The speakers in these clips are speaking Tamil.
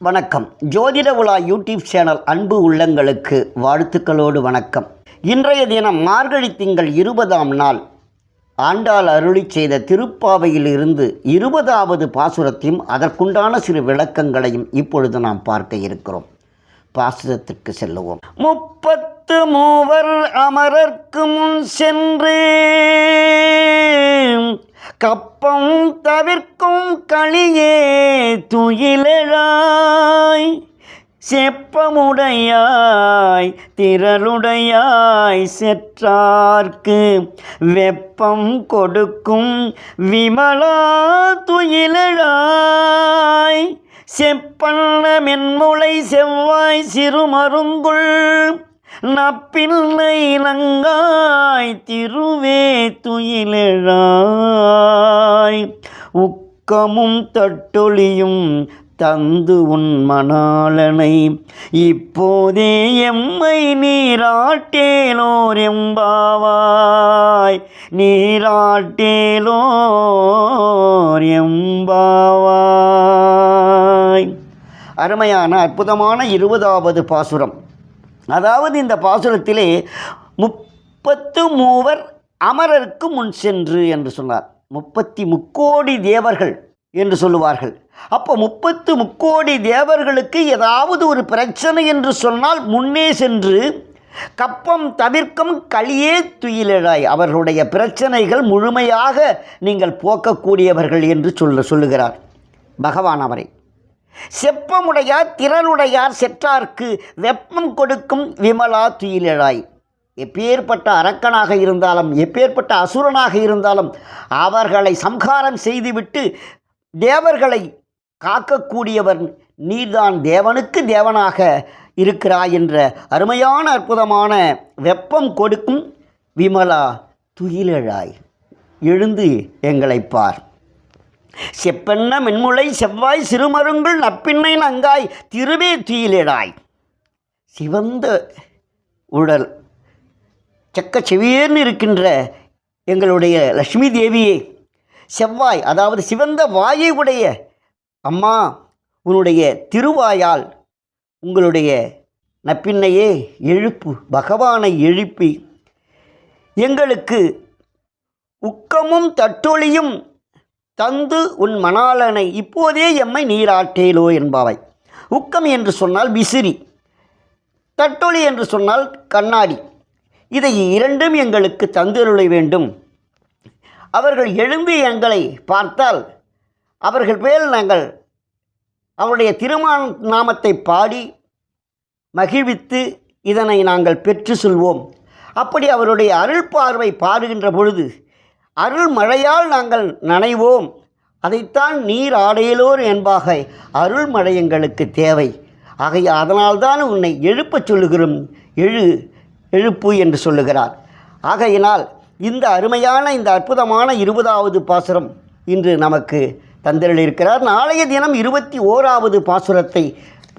வணக்கம். ஜோதிட உலா யூடியூப் சேனல் அன்பு உள்ளங்களுக்கு வாழ்த்துக்களோடு வணக்கம். இன்றைய தினம் மார்கழி திங்கள் 20ஆம் நாள் ஆண்டாள் அருளி செய்த திருப்பாவையிலிருந்து 20வது பாசுரத்தையும் அதற்குண்டான சிறு விளக்கங்களையும் இப்பொழுது நாம் பார்க்க இருக்கிறோம். பாசுரத்திற்கு செல்லுவோம். 33 அமரர்க்கு முன் சென்று கப்பம் தவிர்க்கும் களியே துயிலெழாய், செப்பமுடையாய் திரளுடையாய் செற்றார்க்கு வெப்பம் கொடுக்கும் விமலா துயிலெழாய், செப்பன்ன மென்முளை செவ்வாய் சிறுமருங்குள் நப்பிள்ளை இலங்காய் திருவே துயிலெழாய், உக்கமும் தட்டொழியும் தந்து உன் மணாளனை இப்போதே எம்மை நீராட்டேலோர் எம்பாவாய், நீராட்டேலோர் எம்பாவாய். அருமையான அற்புதமான 20வது பாசுரம். அதாவது இந்த பாசுரத்திலே 33 அமரருக்கு முன் சென்று என்று சொன்னார். 33 தேவர்கள் என்று சொல்லுவார்கள். அப்போ 33 தேவர்களுக்கு ஏதாவது ஒரு பிரச்சனை என்று சொன்னால் முன்னே சென்று கப்பம் தவிர்க்கும் களியே துயிலெழாய், அவர்களுடைய பிரச்சனைகள் முழுமையாக நீங்கள் போக்கக்கூடியவர்கள் என்று சொல்லுகிறார் பகவான் அவரை. செப்பமுடையார் திறனுடையார் செற்றார்க்கு வெப்பம் கொடுக்கும் விமலா துயிலெழாய். எப்பேற்பட்ட அரக்கனாக இருந்தாலும் எப்பேற்பட்ட அசுரனாக இருந்தாலும் அவர்களை சம்ஹாரம் செய்துவிட்டு தேவர்களை காக்கக்கூடியவர் நீர்தான், தேவனுக்கு தேவனாக இருக்கிறாய் என்ற அருமையான அற்புதமான வெப்பம் கொடுக்கும் விமலா துயிலெழாய், எழுந்து எங்களை பார். செப்பென்ன மென்முளை செவ்வாய் சிறுமருங்குள் நப்பிண்ணை நங்காய் திருவே துயிலெழாய். சிவந்த உடல் செக்க செவியேன்னு இருக்கின்ற எங்களுடைய லட்சுமி தேவியே, செவ்வாய் அதாவது சிவந்த வாயை உடைய அம்மா, உன்னுடைய திருவாயால் உங்களுடைய நப்பின்னையே எழுப்பு, பகவானை எழுப்பி எங்களுக்கு உக்கமும் தட்டொழியும் தந்து உன் மணாளனை இப்போதே எம்மை நீராட்டேலோ என்பாவை. உக்கம் என்று சொன்னால் விசிறி, தட்டொளி என்று சொன்னால் கண்ணாடி. இதை இரண்டும் எங்களுக்கு தந்தருள வேண்டும். அவர்கள் எழுந்து எங்களை பார்த்தால் அவர்கள் மேல் நாங்கள் அவருடைய திருநாமத்தை பாடி மகிழ்வித்து இதனை நாங்கள் பெற்று சொல்வோம். அப்படி அவருடைய அருள் பார்வை பாருகின்ற பொழுது அருள் மழையால் நாங்கள் நனைவோம். அதைத்தான் நீர் ஆடையலோர் என்பாக அருள் மழை எங்களுக்கு தேவை. அதனால்தான் உன்னை எழுப்பச் சொல்லுகிறோம், எழுப்பு என்று சொல்லுகிறார். ஆகையினால் இந்த அருமையான இந்த அற்புதமான 20வது பாசுரம் இன்று நமக்கு தந்திரளிருக்கிறார். நாளைய தினம் 21வது பாசுரத்தை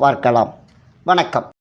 பார்க்கலாம். வணக்கம்.